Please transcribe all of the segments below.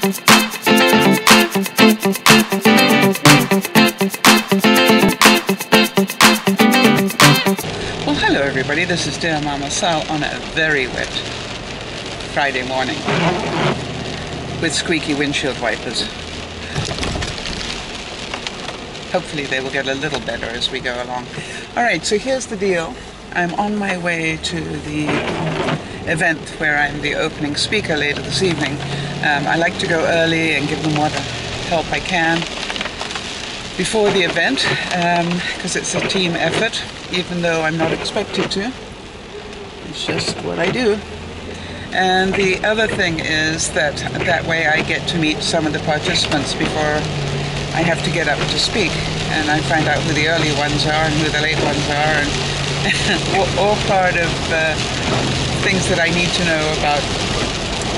Well, hello everybody, this is DearMamaSal on a very wet Friday morning with squeaky windshield wipers. Hopefully they will get a little better as we go along. Alright, so here's the deal. I'm on my way to the event where I'm the opening speaker later this evening. I like to go early and give them what help I can before the event, because it's a team effort, even though I'm not expected to. It's just what I do. And the other thing is that way I get to meet some of the participants before I have to get up to speak, and I find out who the early ones are and who the late ones are, and all part of things that I need to know about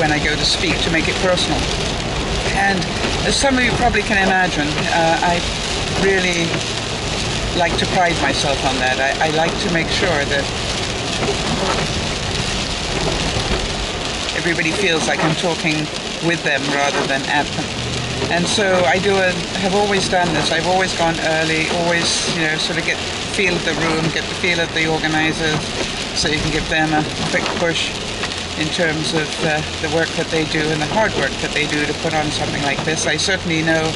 when I go to speak to make it personal. And as some of you probably can imagine, I really like to pride myself on that. I like to make sure that everybody feels like I'm talking with them rather than at them. And so have always done this. I've always gone early, always, sort of get the feel of the room, get the feel of the organizers, so you can give them a quick push in terms of the work that they do and the hard work that they do to put on something like this. I certainly know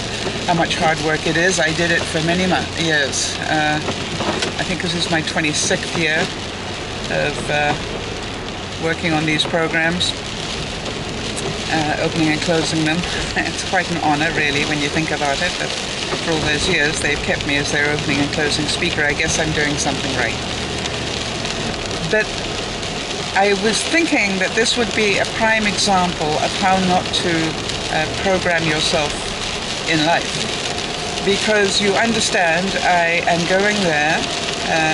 how much hard work it is. I did it for many years. I think this is my 26th year of working on these programs. Opening and closing them. It's quite an honor, really, when you think about it, that for all those years they've kept me as their opening and closing speaker. I guess I'm doing something right. But I was thinking that this would be a prime example of how not to program yourself in life. Because you understand, I am going there.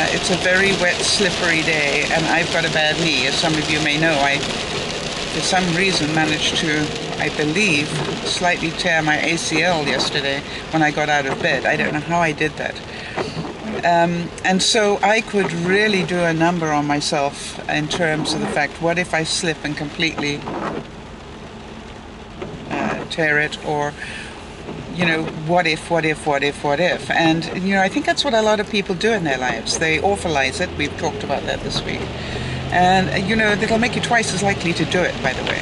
It's a very wet, slippery day, and I've got a bad knee. As some of you may know, I for some reason managed to, I believe, slightly tear my ACL yesterday when I got out of bed. I don't know how I did that. And so I could really do a number on myself in terms of the fact, what if I slip and completely tear it, or what if? And I think that's what a lot of people do in their lives. They awfulize it. We've talked about that this week. And, that'll make you twice as likely to do it, by the way.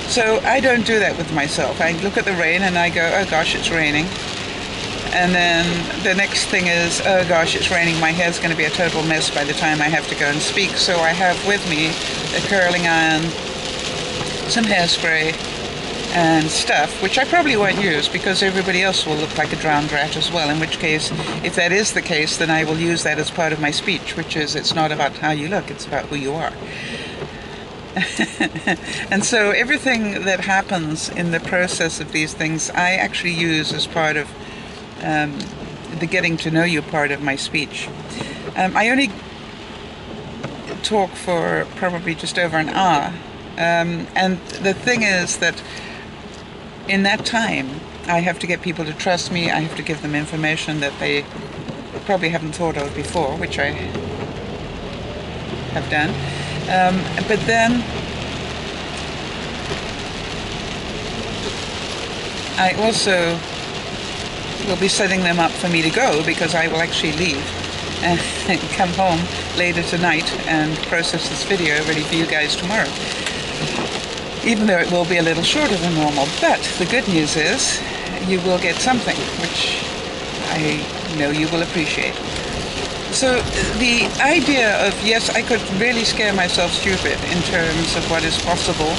So I don't do that with myself. I look at the rain and I go, oh gosh, it's raining. And then the next thing is, oh gosh, it's raining. My hair's going to be a total mess by the time I have to go and speak. So I have with me a curling iron, some hairspray, and stuff, which I probably won't use because everybody else will look like a drowned rat as well, in which case, if that is the case, then I will use that as part of my speech, which is, it's not about how you look, it's about who you are. And so everything that happens in the process of these things, I actually use as part of the getting to know you part of my speech. I only talk for probably just over an hour, and the thing is that in that time, I have to get people to trust me. I have to give them information that they probably haven't thought of before, which I have done. But then I also will be setting them up for me to go, because I will actually leave and come home later tonight and process this video ready for you guys tomorrow. Even though it will be a little shorter than normal. But the good news is you will get something, which I know you will appreciate. So the idea of, yes, I could really scare myself stupid in terms of what is possible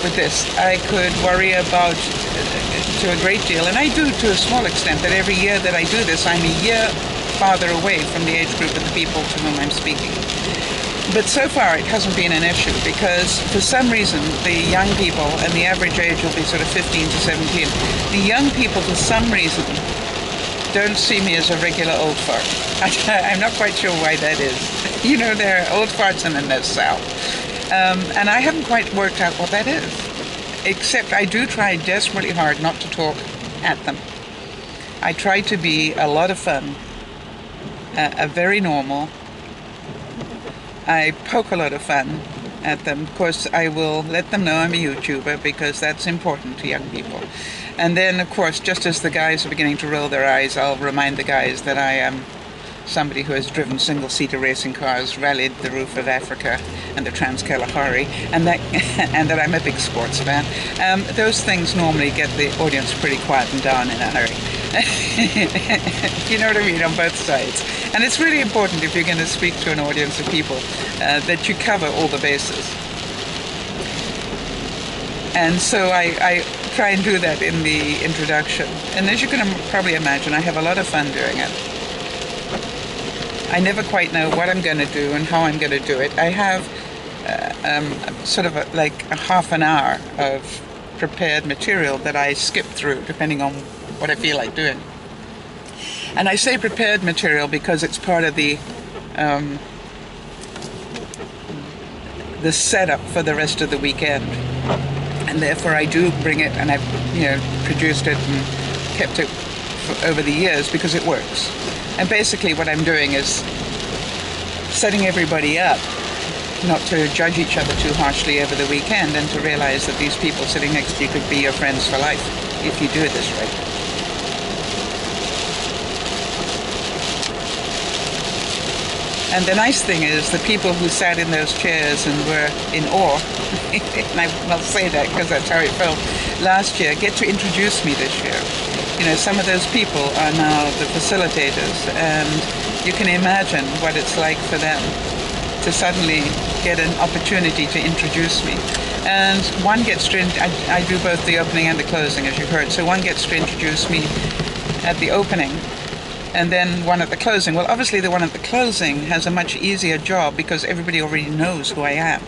with this. I could worry about to a great deal, and I do to a small extent, that every year that I do this, I'm a year farther away from the age group of the people to whom I'm speaking. But so far it hasn't been an issue, because for some reason the young people, and the average age will be sort of 15 to 17, the young people for some reason don't see me as a regular old fart. I'm not quite sure why that is. There are old farts and then there's Sal. And I haven't quite worked out what that is, except I do try desperately hard not to talk at them. I try to be a lot of fun, a very normal. I poke a lot of fun, at them. Of course, I will let them know I'm a YouTuber because that's important to young people. And then, of course, just as the guys are beginning to roll their eyes, I'll remind the guys that I am somebody who has driven single-seater racing cars, rallied the roof of Africa and the Trans-Kalahari, and that and that I'm a big sports fan. Those things normally get the audience pretty quiet and down in a hurry. You know what I mean, on both sides. And it's really important if you're going to speak to an audience of people that you cover all the bases. And so I try and do that in the introduction. And as you can probably imagine, I have a lot of fun doing it. I never quite know what I'm going to do and how I'm going to do it. I have sort of like a half an hour of prepared material that I skip through depending on what I feel like doing. And I say prepared material because it's part of the setup for the rest of the weekend. And therefore I do bring it, and I've produced it and kept it over the years because it works. And basically what I'm doing is setting everybody up not to judge each other too harshly over the weekend, and to realize that these people sitting next to you could be your friends for life if you do it this right. And the nice thing is the people who sat in those chairs and were in awe, and I will say that because that's how it felt last year, get to introduce me this year. Some of those people are now the facilitators, and you can imagine what it's like for them to suddenly get an opportunity to introduce me. And one gets to, I do both the opening and the closing, as you heard, so one gets to introduce me at the opening, and then one at the closing. Well, obviously the one at the closing has a much easier job because everybody already knows who I am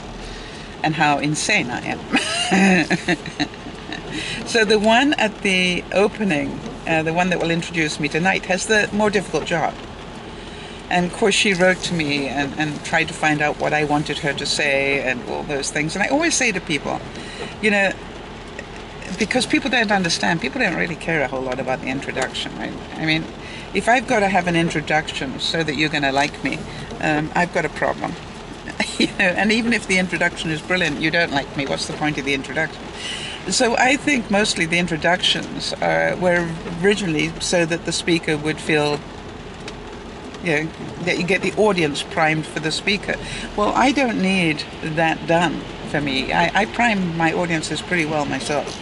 and how insane I am. So the one at the opening, the one that will introduce me tonight, has the more difficult job. And of course she wrote to me and tried to find out what I wanted her to say and all those things. And I always say to people, because people don't understand, people don't really care a whole lot about the introduction, right? I mean, if I've got to have an introduction so that you're going to like me, I've got a problem. And even if the introduction is brilliant, you don't like me, what's the point of the introduction? So I think mostly the introductions were originally so that the speaker would feel, that you get the audience primed for the speaker. Well, I don't need that done for me. I prime my audiences pretty well myself,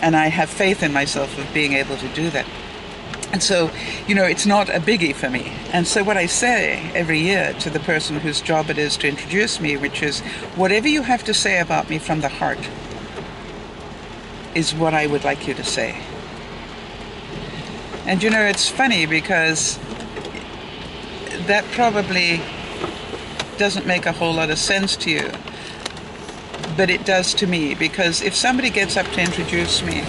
and I have faith in myself of being able to do that. And so, it's not a biggie for me. And so what I say every year to the person whose job it is to introduce me, which is, whatever you have to say about me from the heart is what I would like you to say. And it's funny because that probably doesn't make a whole lot of sense to you, but it does to me, because if somebody gets up to introduce me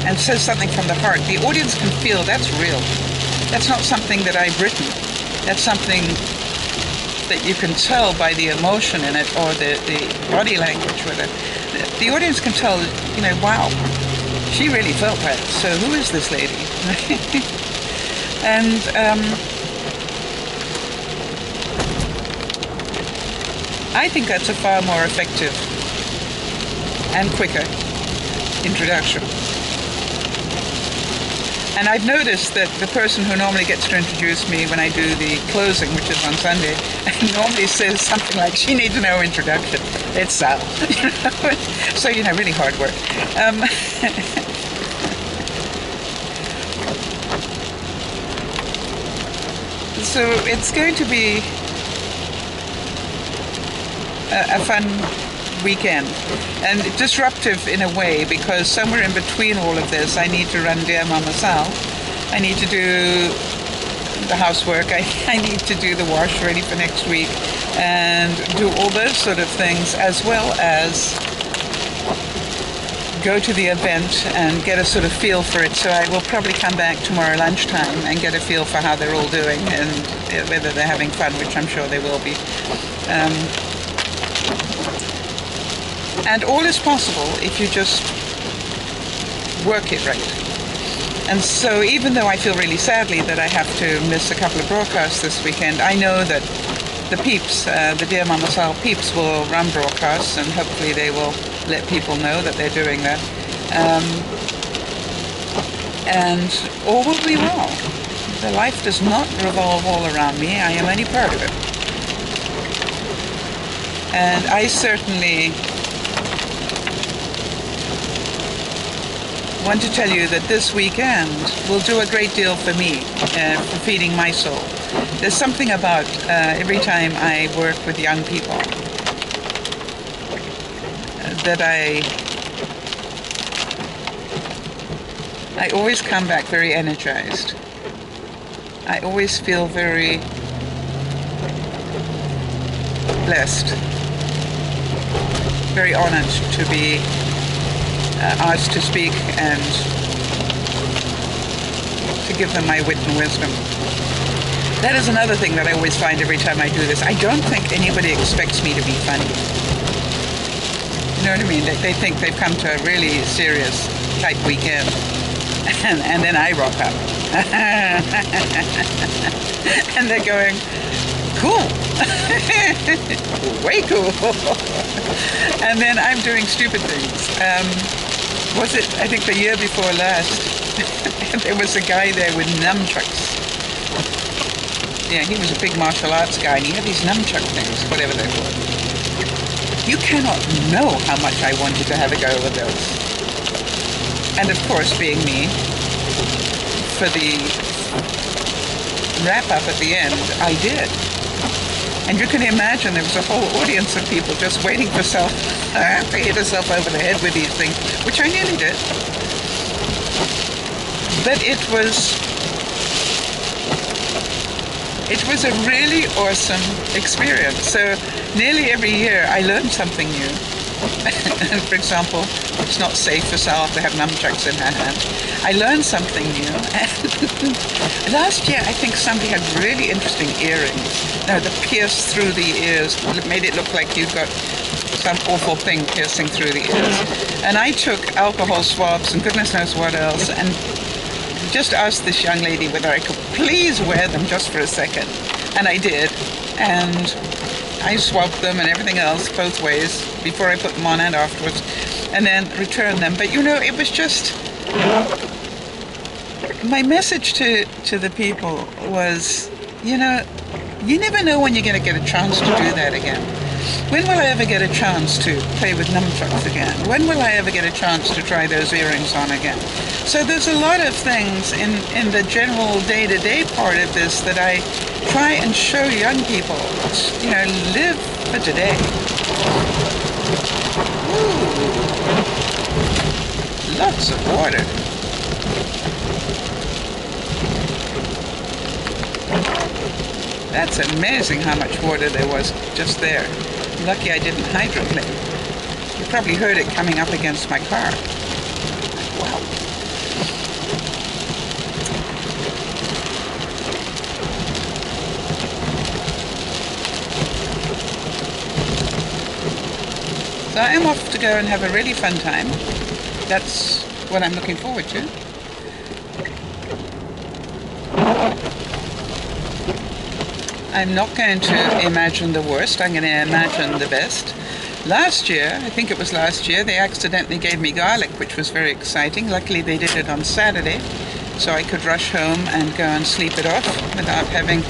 and says something from the heart, the audience can feel that's real. That's not something that I've written. That's something that you can tell by the emotion in it, or the body language with it. The audience can tell, wow, she really felt that. So who is this lady? And I think that's a far more effective and quicker introduction. And I've noticed that the person who normally gets to introduce me when I do the closing, which is on Sunday, normally says something like, she needs no introduction. It's Sal. So, really hard work. So it's going to be a fun weekend, and disruptive in a way, because somewhere in between all of this I need to run DearMamaSal, I need to do the housework, I need to do the wash ready for next week and do all those sort of things, as well as go to the event and get a sort of feel for it. So I will probably come back tomorrow lunchtime and get a feel for how they're all doing and whether they're having fun, which I'm sure they will be. And all is possible if you just work it right. And so even though I feel really sadly that I have to miss a couple of broadcasts this weekend, I know that the peeps, the Dear Mama Sal peeps, will run broadcasts, and hopefully they will let people know that they're doing that. And all will be well. The life does not revolve all around me. I am only part of it. And I certainly want to tell you that this weekend will do a great deal for me, for feeding my soul. There's something about every time I work with young people that I always come back very energized. I always feel very blessed, very honored to be asked to speak and to give them my wit and wisdom. That is another thing that I always find every time I do this. I don't think anybody expects me to be funny. You know what I mean? They think they've come to a really serious type weekend, and then I rock up. And they're going, cool. Way cool. And then I'm doing stupid things. Was it, I think the year before last, there was a guy there with nunchucks. Yeah, he was a big martial arts guy, and he had these nunchuck things, whatever they were. You cannot know how much I wanted to have a go with those. And of course, being me, for the wrap-up at the end, I did. And you can imagine there was a whole audience of people just waiting for self to hit herself over the head with these things, which I nearly did. But it was a really awesome experience. So nearly every year I learned something new. For example, it's not safe for Sal to have nunchucks in her hand. I learned something new. And last year I think somebody had really interesting earrings. No, that pierced through the ears. It made it look like you've got some awful thing piercing through the ears. And I took alcohol swabs and goodness knows what else, and just asked this young lady whether I could please wear them just for a second. And I did. And I swabbed them and everything else both ways before I put them on and afterwards, and then returned them. But you know, it was just, my message to the people was, you know, you never know when you're going to get a chance to do that again. When will I ever get a chance to play with nunchucks again? When will I ever get a chance to try those earrings on again? So there's a lot of things in the general day-to-day part of this that I try and show young people. You know, live for today. Ooh, lots of water. That's amazing how much water there was just there. Lucky I didn't hydroplane. You probably heard it coming up against my car. Wow. So I'm off to go and have a really fun time. That's what I'm looking forward to. I'm not going to imagine the worst, I'm going to imagine the best. Last year, I think it was last year, they accidentally gave me garlic, which was very exciting. Luckily they did it on Saturday, so I could rush home and go and sleep it off without having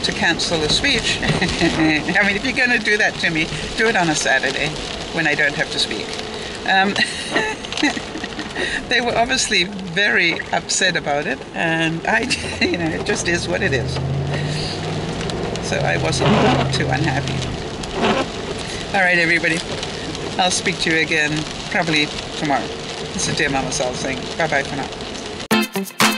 to cancel the speech. I mean, if you're going to do that to me, do it on a Saturday when I don't have to speak. They were obviously very upset about it, and you know, it just is what it is. So I wasn't too unhappy. All right, everybody. I'll speak to you again probably tomorrow. This is Dear Mama Sal saying bye-bye for now.